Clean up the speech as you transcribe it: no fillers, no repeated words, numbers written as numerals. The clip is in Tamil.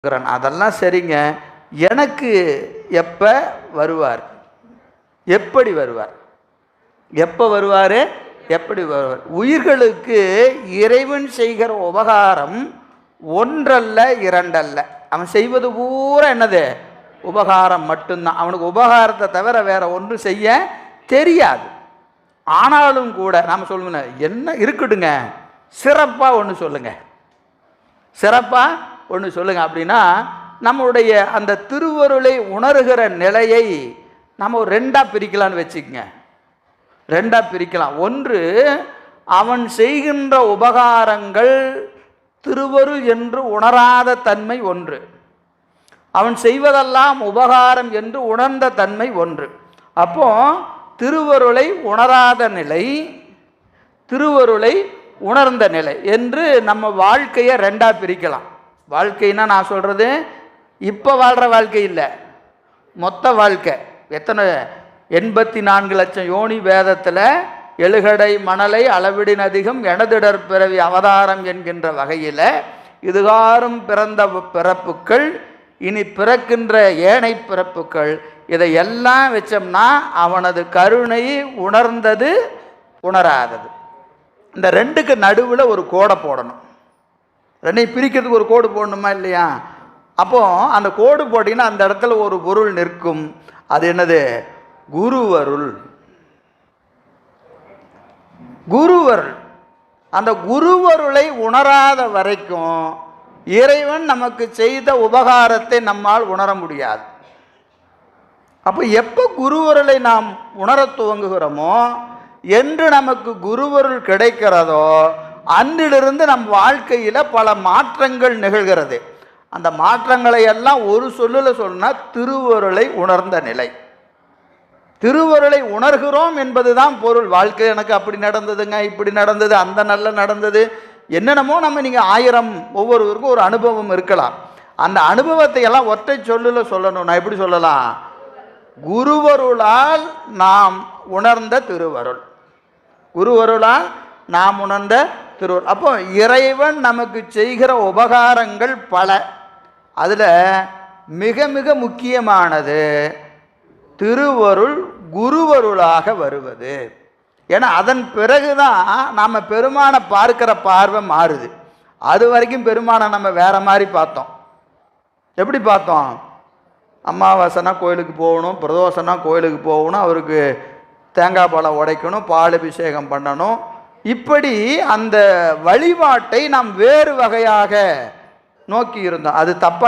அதெல்லாம் சரிங்க. எனக்கு எப்ப வருவார்? எப்படி வருவார்? எப்ப வருவாரு? எப்படி வருவார்? உயிர்களுக்கு இறைவன் செய்கிற உபகாரம் ஒன்றல்ல, இரண்டல்ல. அவன் செய்வது பூரா என்னது? உபகாரம் மட்டும்தான். அவனுக்கு உபகாரத்தை தவிர வேற ஒன்று செய்ய தெரியாது. ஆனாலும் கூட நாம் சொல்லுங்க, என்ன இருக்குடுங்க, சிறப்பாக ஒன்று சொல்லுங்க, சிறப்பாக ஒன்று சொல்லுங்க அப்படின்னா, நம்முடைய அந்த திருவருளை உணர்கிற நிலையை நம்ம ஒரு ரெண்டாக பிரிக்கலான்னு வச்சுக்கங்க. ரெண்டாக பிரிக்கலாம். ஒன்று, அவன் செய்கின்ற உபகாரங்கள் திருவருள் என்று உணராத தன்மை ஒன்று, அவன் செய்வதெல்லாம் உபகாரம் என்று உணர்ந்த தன்மை ஒன்று. அப்போ திருவருளை உணராத நிலை, திருவருளை உணர்ந்த நிலை என்று நம்ம வாழ்க்கையை ரெண்டாக பிரிக்கலாம். வாழ்க்கைன்னா நான் சொல்கிறது இப்போ வாழ்கிற வாழ்க்கை இல்லை, மொத்த வாழ்க்கை. எத்தனை 84 லட்சம் யோனி வேதத்தில் எழுகடை மணலை அளவிடின் அதிகம் எனதிடர் பிறவி அவதாரம் என்கின்ற வகையில் இதுகாரும் பிறந்த பிறப்புக்கள், இனி பிறக்கின்ற ஏனை பிறப்புக்கள், இதையெல்லாம் வச்சோம்னா அவனது கருணை உணர்ந்தது உணராதது. இந்த ரெண்டுக்கு நடுவில் ஒரு கோடை போடணும். ரெண்டையும் பிரிக்கிறதுக்கு ஒரு கோடு போடணுமா இல்லையா? அப்போ அந்த கோடு போட்டிங்கன்னா அந்த இடத்துல ஒரு பொருள் நிற்கும். அது என்னது? குருவருள். குருவருள். அந்த குருவருளை உணராத வரைக்கும் இறைவன் நமக்கு செய்த உபகாரத்தை நம்மால் உணர முடியாது. அப்போ எப்போ குருவருளை நாம் உணர துவங்குகிறோமோ, என்று நமக்கு குருவருள் கிடைக்கிறதோ அன்றிலிருந்து நம் வாழ்க்கையில் பல மாற்றங்கள் நிகழ்கிறது. அந்த மாற்றங்களை எல்லாம் ஒரு சொல்லில் சொன்னால் திருவருளை உணர்ந்த நிலை. திருவருளை உணர்கிறோம் என்பதுதான் பொருள். வாழ்க்கை எனக்கு அப்படி நடந்ததுங்க, இப்படி நடந்தது, அந்த நல்ல நடந்தது, என்னென்னமோ நம்ம நீங்கள் 1000 ஒவ்வொருவருக்கும் ஒரு அனுபவம் இருக்கலாம். அந்த அனுபவத்தை எல்லாம் ஒற்றை சொல்லில் சொல்லணும். நான் எப்படி சொல்லலாம்? குருவருளால் நாம் உணர்ந்த திருவருள், குருவருளால் நாம் உணர்ந்த திருவருள். அப்போ இறைவன் நமக்கு செய்கிற உபகாரங்கள் பல. அதில் மிக மிக முக்கியமானது திருவருள் குருவருளாக வருவது. ஏன்னா அதன் பிறகுதான் நாம் பெருமானை பார்க்கிற பார்வை மாறுது. அது வரைக்கும் பெருமானை நம்ம வேற மாதிரி பார்த்தோம். எப்படி பார்த்தோம்? அமாவாசைனா கோயிலுக்கு போகணும், பிரதோஷனா கோயிலுக்கு போகணும், அவருக்கு தேங்காய் பழம் உடைக்கணும், பால் அபிஷேகம் பண்ணணும். இப்படி அந்த வழிபாட்டை நாம் வேறு வகையாக நோக்கி இருந்தோம். அது தப்பா